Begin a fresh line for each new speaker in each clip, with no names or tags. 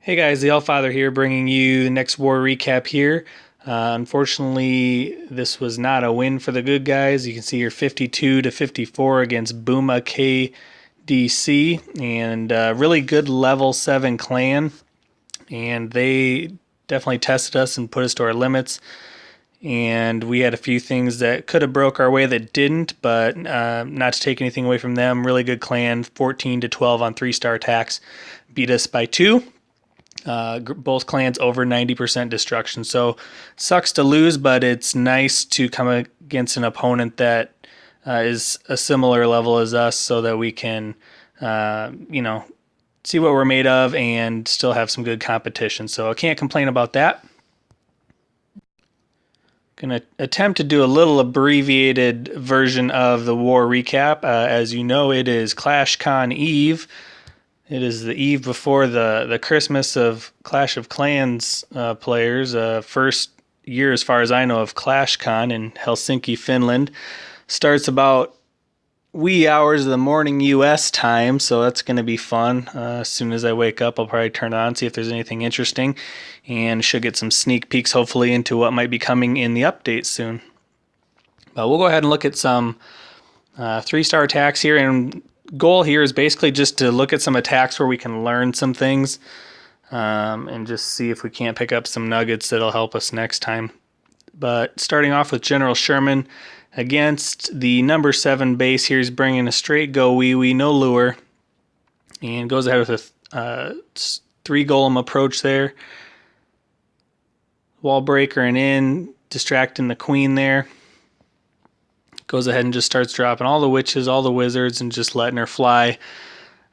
Hey guys, the Allfather here, bringing you the next war recap here. Unfortunately, this was not a win for the good guys. You can see here 52 to 54 against BUMA KDC, and really good level 7 clan. And they definitely tested us and put us to our limits. And we had a few things that could have broke our way that didn't, but not to take anything away from them. Really good clan, 14 to 12 on 3-star attacks, beat us by 2. Both clans over 90% destruction. So sucks to lose, but it's nice to come against an opponent that is a similar level as us, so that we can, see what we're made of and still have some good competition. So I can't complain about that. Going to attempt to do a little abbreviated version of the war recap. As you know, it is ClashCon Eve. It is the eve before the Christmas of Clash of Clans players. First year, as far as I know, of ClashCon in Helsinki, Finland. Starts about wee hours of the morning U.S. time, so that's going to be fun. As soon as I wake up, I'll probably turn it on, see if there's anything interesting, and should get some sneak peeks, hopefully, into what might be coming in the update soon. But we'll go ahead and look at some 3-star attacks here, and goal here is basically just to look at some attacks where we can learn some things and just see if we can't pick up some nuggets that'll help us next time. But starting off with General Sherman against the number 7 base here, he's bringing a straight Goweho, no lure, and goes ahead with a 3 golem approach there. Wall breaker and in, distracting the queen there. Goes ahead and just starts dropping all the witches, all the wizards, and just letting her fly.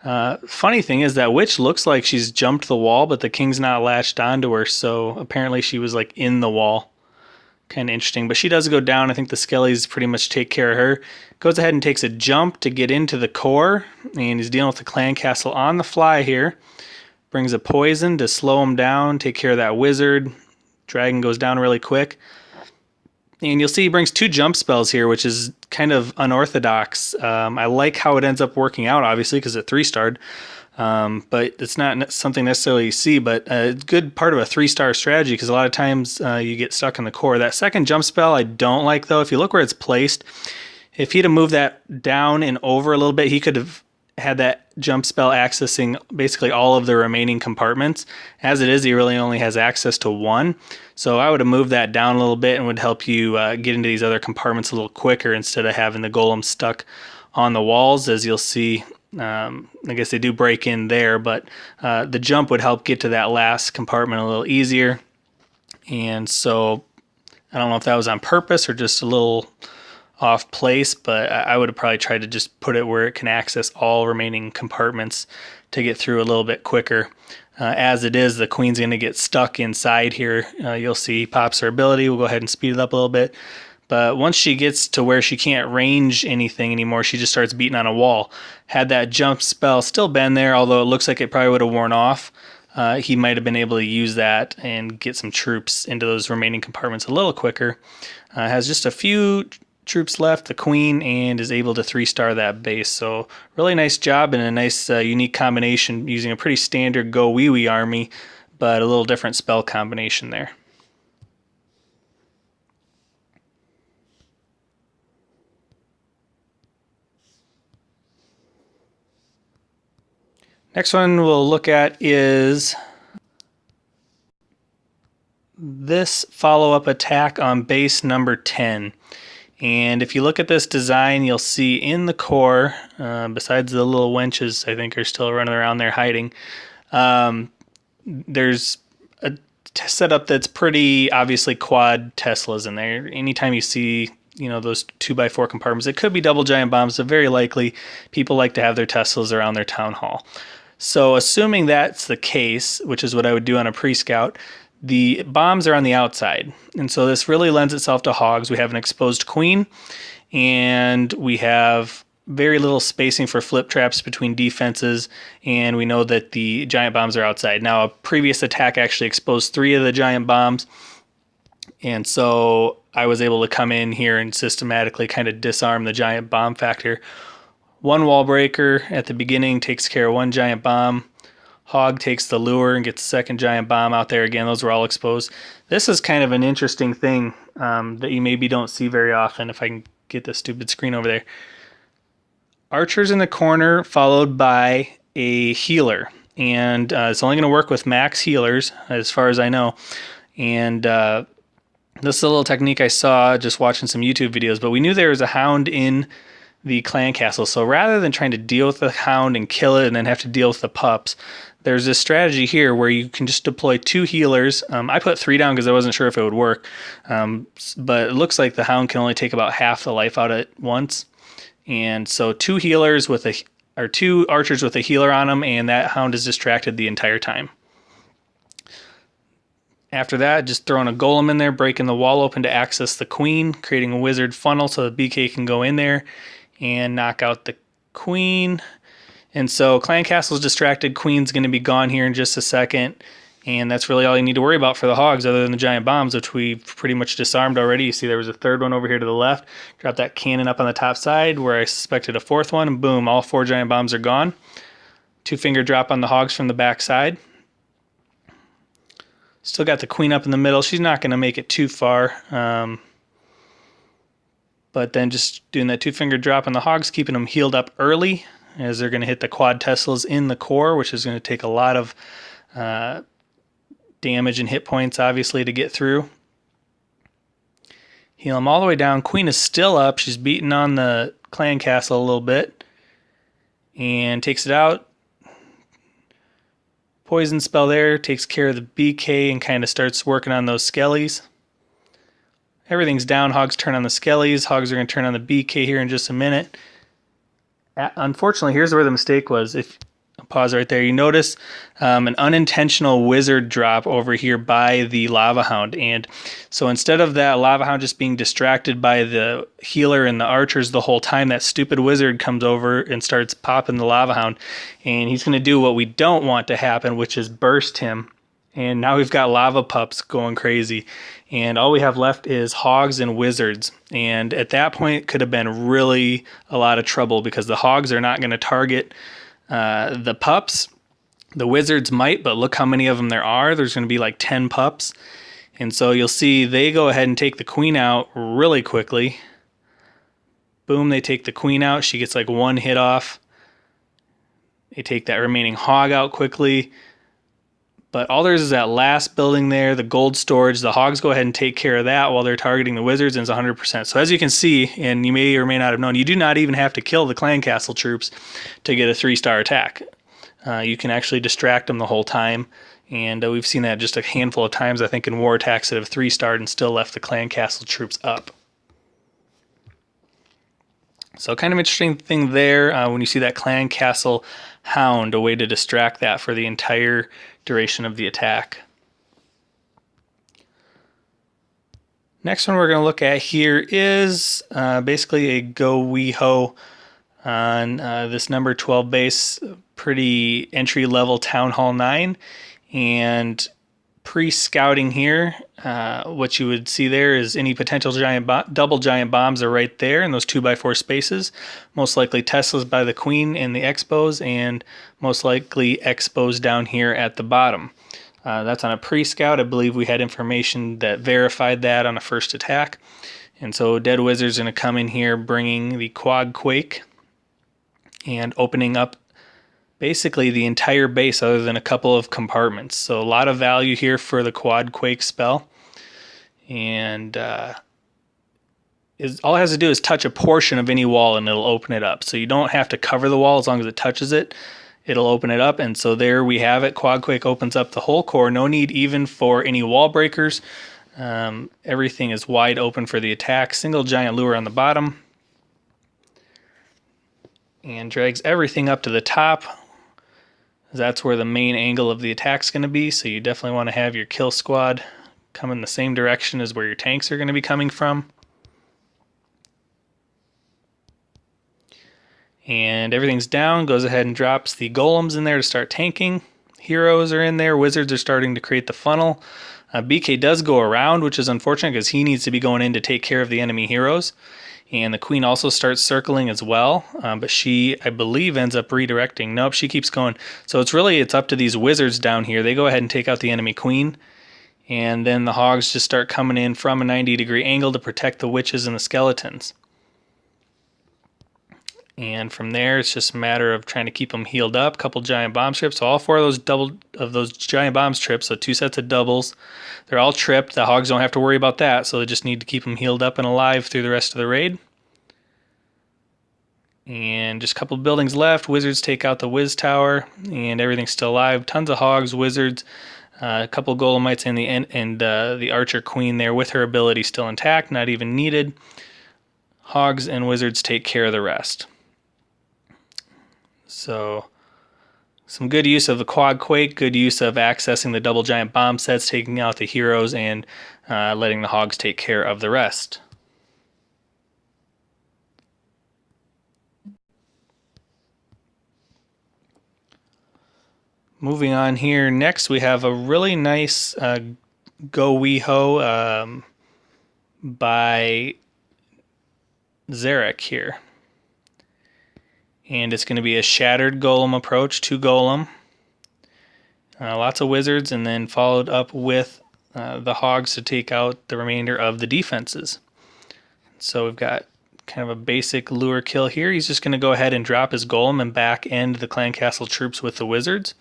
Funny thing is that witch looks like she's jumped the wall, but the king's not latched onto her, so apparently she was like in the wall. Kind of interesting, but she does go down. I think the skellies pretty much take care of her. Goes ahead and takes a jump to get into the core, and he's dealing with the clan castle on the fly here. Brings a poison to slow him down, take care of that wizard. Dragon goes down really quick. And you'll see he brings 2 jump spells here, which is kind of unorthodox. I like how it ends up working out, obviously, because it 3-starred. But it's not something necessarily you see, but a good part of a 3-star strategy, because a lot of times you get stuck in the core. That second jump spell I don't like, though. If you look where it's placed, if he'd have moved that down and over a little bit, he could have had that jump spell accessing basically all of the remaining compartments. As it is, he really only has access to 1. So I would have moved that down a little bit and would help you get into these other compartments a little quicker instead of having the golem stuck on the walls. As you'll see, I guess they do break in there, but the jump would help get to that last compartment a little easier. And so I don't know if that was on purpose or just a little off place, but I would have probably tried to just put it where it can access all remaining compartments to get through a little bit quicker. As it is, the queen's going to get stuck inside here. You'll see pops her ability. We'll go ahead and speed it up a little bit. But once she gets to where she can't range anything anymore, she just starts beating on a wall. Had that jump spell still been there, although it looks like it probably would have worn off, he might have been able to use that and get some troops into those remaining compartments a little quicker. Has just a few troops left, the queen, and is able to 3-star that base. So really nice job, and a nice unique combination using a pretty standard Goweho army, but a little different spell combination there. Next one we'll look at is this follow-up attack on base number 10. And if you look at this design, you'll see in the core, besides the little wenches I think are still running around there hiding, there's a setup that's pretty obviously quad Teslas in there. Anytime you see those 2x4 compartments, it could be double giant bombs, but very likely people like to have their Teslas around their town hall. So assuming that's the case, which is what I would do on a pre-scout, the bombs are on the outside, and so this really lends itself to hogs. We have an exposed queen, and we have very little spacing for flip traps between defenses, and we know that the giant bombs are outside. Now, a previous attack actually exposed 3 of the giant bombs, and so I was able to come in here and systematically kind of disarm the giant bomb factor. 1 wall breaker at the beginning takes care of 1 giant bomb. Hog takes the lure and gets the second giant bomb out there again. Those were all exposed. This is kind of an interesting thing that you maybe don't see very often. If I can get the stupid screen over there. Archers in the corner followed by a healer. And it's only going to work with max healers as far as I know. And this is a little technique I saw just watching some YouTube videos, but we knew there was a hound in the clan castle. So rather than trying to deal with the hound and kill it and then have to deal with the pups, there's this strategy here where you can just deploy 2 healers. I put 3 down because I wasn't sure if it would work. But it looks like the hound can only take about half the life out at once. And so 2 healers with 2 archers with a healer on them, and that hound is distracted the entire time. After that, just throwing a golem in there, breaking the wall open to access the queen, creating a wizard funnel so the BK can go in there and knock out the queen. And so clan castle's distracted, queen's going to be gone here in just a second. And that's really all you need to worry about for the hogs other than the giant bombs, which we've pretty much disarmed already. You see there was a third one over here to the left. Drop that cannon up on the top side where I suspected a 4th one, and boom, all 4 giant bombs are gone. 2-finger drop on the hogs from the back side. Still got the queen up in the middle. She's not going to make it too far. But then just doing that 2-finger drop on the hogs, keeping them healed up early as they're going to hit the quad Teslas in the core, which is going to take a lot of damage and hit points, obviously, to get through. Heal them all the way down. Queen is still up. She's beating on the clan castle a little bit. And takes it out. Poison spell there, takes care of the BK and kind of starts working on those skellies. Everything's down. Hogs turn on the skellies. Hogs are going to turn on the BK here in just a minute. Unfortunately, here's where the mistake was. If I'll pause right there, you notice an unintentional wizard drop over here by the lava hound. And so instead of that lava hound just being distracted by the healer and the archers the whole time, that stupid wizard comes over and starts popping the lava hound. And he's going to do what we don't want to happen, which is burst him. And now we've got lava pups going crazy. And all we have left is hogs and wizards. And at that point, it could have been really a lot of trouble because the hogs are not going to target the pups. The wizards might, but look how many of them there are. There's going to be like 10 pups. And so you'll see they go ahead and take the queen out really quickly. Boom, they take the queen out. She gets like 1 hit off. They take that remaining hog out quickly. But all there is that last building there, the gold storage. The hogs go ahead and take care of that while they're targeting the wizards, and it's 100%. So as you can see, and you may or may not have known, you do not even have to kill the clan castle troops to get a 3-star attack. You can actually distract them the whole time, and we've seen that just a handful of times, I think, in war attacks that have 3-starred and still left the clan castle troops up. So kind of interesting thing there when you see that clan castle hound, a way to distract that for the entire duration of the attack. Next one we're going to look at here is basically a Goweho on this number 12 base, pretty entry level Town Hall 9, and pre-scouting here, what you would see there is any potential double giant bombs are right there in those 2x4 spaces. Most likely Teslas by the queen in the expos, and most likely expos down here at the bottom. That's on a pre-scout. I believe we had information that verified that on a first attack. And so Dead Wizard's going to come in here bringing the Quad Quake and opening up basically the entire base other than a couple of compartments. So a lot of value here for the Quad Quake spell. And all it has to do is touch a portion of any wall and it'll open it up. So you don't have to cover the wall. As long as it touches it, it'll open it up. And so there we have it. Quad Quake opens up the whole core. No need even for any wall breakers. Everything is wide open for the attack. Single giant lure on the bottom. And drags everything up to the top. That's where the main angle of the attack's going to be, so you definitely want to have your kill squad come in the same direction as where your tanks are going to be coming from. And everything's down, goes ahead and drops the golems in there to start tanking. Heroes are in there, wizards are starting to create the funnel. BK does go around, which is unfortunate because he needs to be going in to take care of the enemy heroes. And the queen also starts circling as well, but she, I believe, ends up redirecting. Nope, she keeps going. So it's up to these wizards down here. They go ahead and take out the enemy queen, and then the hogs just start coming in from a 90-degree angle to protect the witches and the skeletons. And from there, it's just a matter of trying to keep them healed up. A couple giant bomb trips. So all four of those giant bombs trips, so 2 sets of doubles, they're all tripped. The hogs don't have to worry about that, so they just need to keep them healed up and alive through the rest of the raid. And just a couple buildings left. Wizards take out the Wiz Tower, and everything's still alive. Tons of hogs, wizards, a couple golemites, and the Archer Queen there with her ability still intact, not even needed. Hogs and wizards take care of the rest. So some good use of the quad quake, good use of accessing the double giant bomb sets, taking out the heroes, and letting the hogs take care of the rest. Moving on here, next we have a really nice Goweho by Zarek here. And it's going to be a shattered golem approach, 2 golem, lots of wizards, and then followed up with the hogs to take out the remainder of the defenses. So we've got kind of a basic lure kill here. He's just going to go ahead and drop his golem and back end the clan castle troops with the wizards.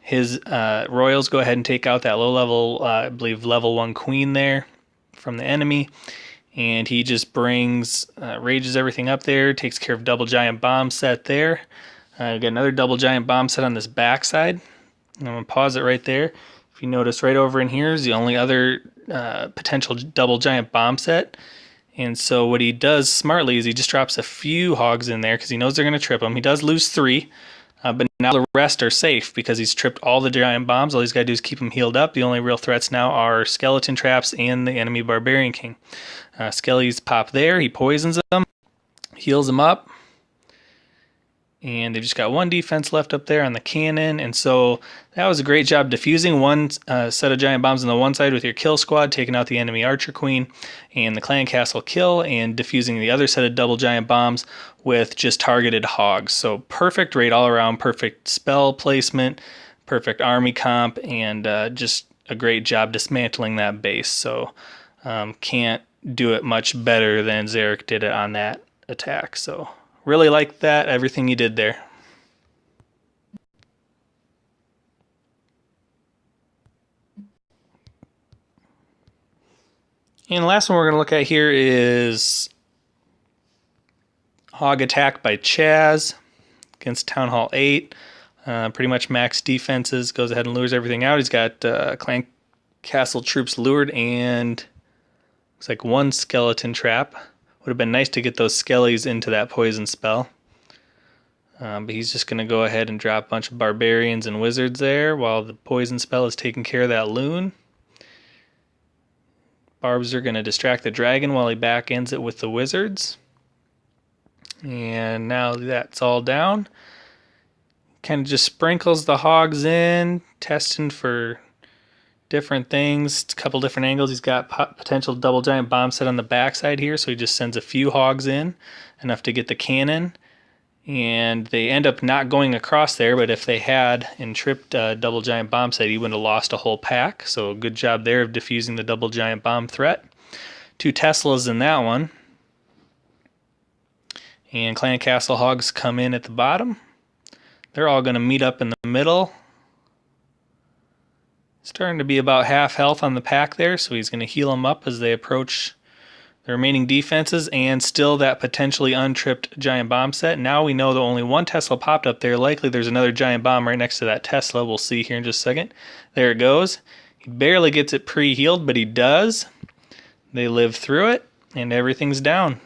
His royals go ahead and take out that low level, I believe level 1 queen there from the enemy. And he just rages everything up there, takes care of double giant bomb set there. Got another double giant bomb set on this backside. I'm going to pause it right there. If you notice right over in here is the only other potential double giant bomb set. And so what he does smartly is he just drops a few hogs in there because he knows they're going to trip him. He does lose 3, but now the rest are safe because he's tripped all the giant bombs. All he's got to do is keep them healed up. The only real threats now are skeleton traps and the enemy barbarian king. Skellies pop there, he poisons them, heals them up, and they've just got 1 defense left up there on the cannon. And so that was a great job defusing 1 set of giant bombs on the one side with your kill squad, taking out the enemy archer queen and the clan castle kill, and defusing the other set of double giant bombs with just targeted hogs. So perfect raid all around, perfect spell placement, perfect army comp, and just a great job dismantling that base. So can't do it much better than Zarek did it on that attack. So really like that, everything he did there. And the last one we're going to look at here is Hog Attack by Chazz against Town Hall 8. Pretty much max defenses, goes ahead and lures everything out. He's got clan castle troops lured and looks like 1 skeleton trap. Would have been nice to get those skellies into that poison spell. But he's just going to go ahead and drop a bunch of barbarians and wizards there while the poison spell is taking care of that loon. Barbs are going to distract the dragon while he back ends it with the wizards. And now that's all down. Kind of just sprinkles the hogs in, testing for different things, a couple different angles. He's got potential double giant bomb set on the backside here, so he just sends a few hogs in, enough to get the cannon. And they end up not going across there, but if they had and tripped double giant bomb set, he would have lost a whole pack. So good job there of defusing the double giant bomb threat. 2 Teslas in that one. And clan castle hogs come in at the bottom. They're all going to meet up in the middle. Starting to be about half health on the pack there, so he's going to heal them up as they approach the remaining defenses, and still that potentially untripped giant bomb set. Now we know that only 1 Tesla popped up there. Likely there's another giant bomb right next to that Tesla. We'll see here in just a second. There it goes. He barely gets it pre-healed, but he does. They live through it, and everything's down.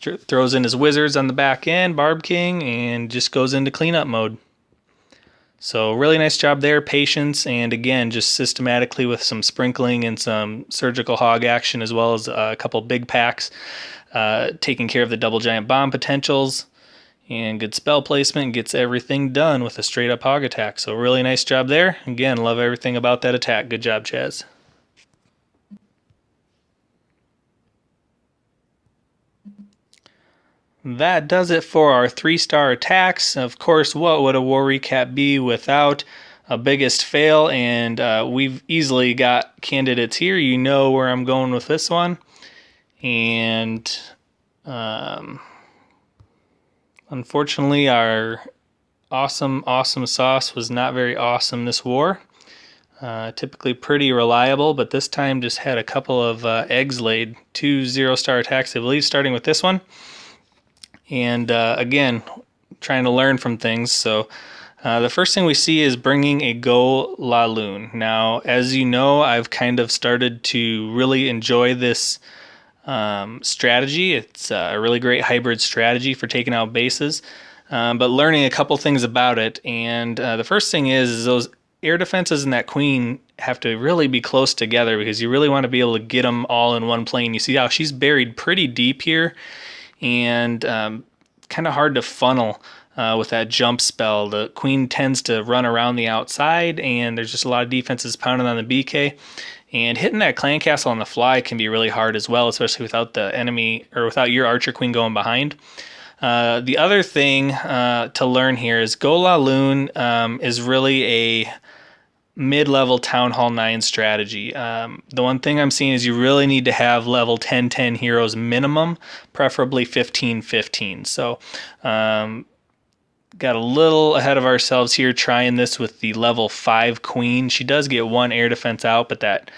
Throws in his wizards on the back end, Barb King, and just goes into cleanup mode. So really nice job there, patience, and again, just systematically with some sprinkling and some surgical hog action, as well as a couple big packs, taking care of the double giant bomb potentials, and good spell placement, gets everything done with a straight up hog attack. So really nice job there. Again, love everything about that attack. Good job, Chazz. that does it for our 3-star attacks. Of course, what would a war recap be without a biggest fail? And we've easily got candidates here. You know where I'm going with this one. And unfortunately, our awesome sauce was not very awesome this war. Typically pretty reliable, but this time just had a couple of eggs laid. 2 0-star attacks, I believe, starting with this one. And again, trying to learn from things. So the first thing we see is bringing a Go La Lune. Now, as you know, I've kind of started to really enjoy this strategy. It's a really great hybrid strategy for taking out bases, but learning a couple things about it. And the first thing is those air defenses and that queen have to really be close together, because you really want to be able to get them all in one plane. You see how she's buried pretty deep here, and kind of hard to funnel with that jump spell. The queen tends to run around the outside, and there's just a lot of defenses pounding on the BK. And hitting that clan castle on the fly can be really hard as well, especially without the enemy or without your archer queen going behind. The other thing to learn here is Go La Lune is really a mid-level Town Hall 9 strategy. The one thing I'm seeing is you really need to have level 10-10 heroes minimum, preferably 15-15. So got a little ahead of ourselves here trying this with the level 5 queen. She does get 1 air defense out, but that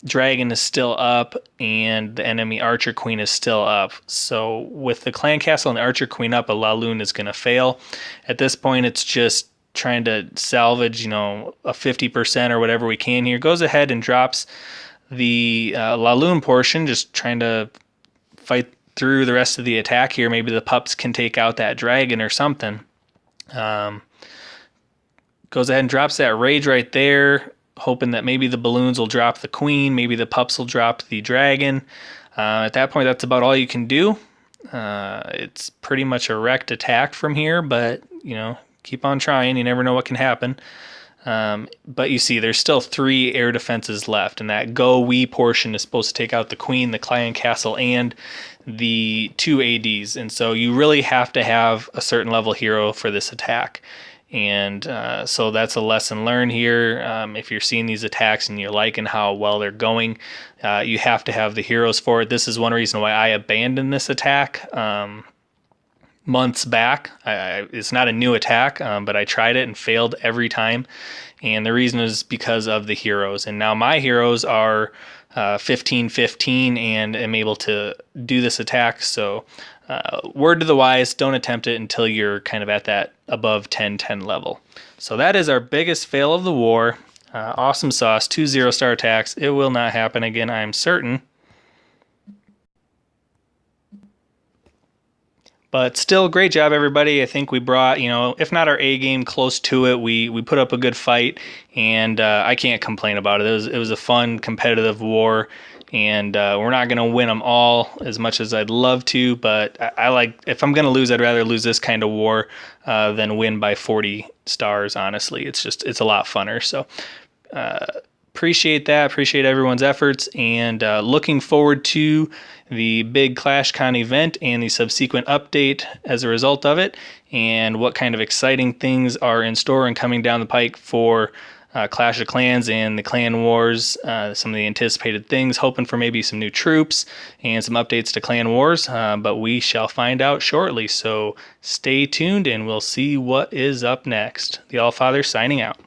dragon is still up and the enemy archer queen is still up. So with the clan castle and the archer queen up, a La Lune is going to fail. At this point, it's just trying to salvage, a 50% or whatever we can here. Goes ahead and drops the La Lune portion, just trying to fight through the rest of the attack here. Maybe the pups can take out that dragon or something. Goes ahead and drops that rage right there, hoping that maybe the balloons will drop the queen, maybe the pups will drop the dragon. At that point, that's about all you can do. It's pretty much a wrecked attack from here, but, keep on trying. You never know what can happen. But you see, there's still 3 air defenses left, and that Go We portion is supposed to take out the queen, the clan castle, and the 2 ADs. And so you really have to have a certain level hero for this attack. And so that's a lesson learned here. If you're seeing these attacks and you're liking how well they're going, you have to have the heroes for it. This is one reason why I abandoned this attack months back. It's not a new attack, but I tried it and failed every time. And the reason is because of the heroes. And now my heroes are 15-15 and am able to do this attack. So word to the wise, don't attempt it until you're kind of at that above 10-10 level. So that is our biggest fail of the war. Awesome sauce, 2 0-star attacks. It will not happen again, I'm certain. But still, great job, everybody. I think we brought, if not our A game, close to it. We put up a good fight, and I can't complain about it. It was a fun, competitive war, and we're not going to win them all as much as I'd love to, but I like, if I'm going to lose, I'd rather lose this kind of war than win by 40 stars, honestly. It's a lot funner. So appreciate that. Appreciate everyone's efforts, and looking forward to the big ClashCon event and the subsequent update as a result of it, and what kind of exciting things are in store and coming down the pike for Clash of Clans and the Clan Wars. Some of the anticipated things, hoping for maybe some new troops and some updates to Clan Wars, but we shall find out shortly. So stay tuned and we'll see what is up next. The Allfather signing out.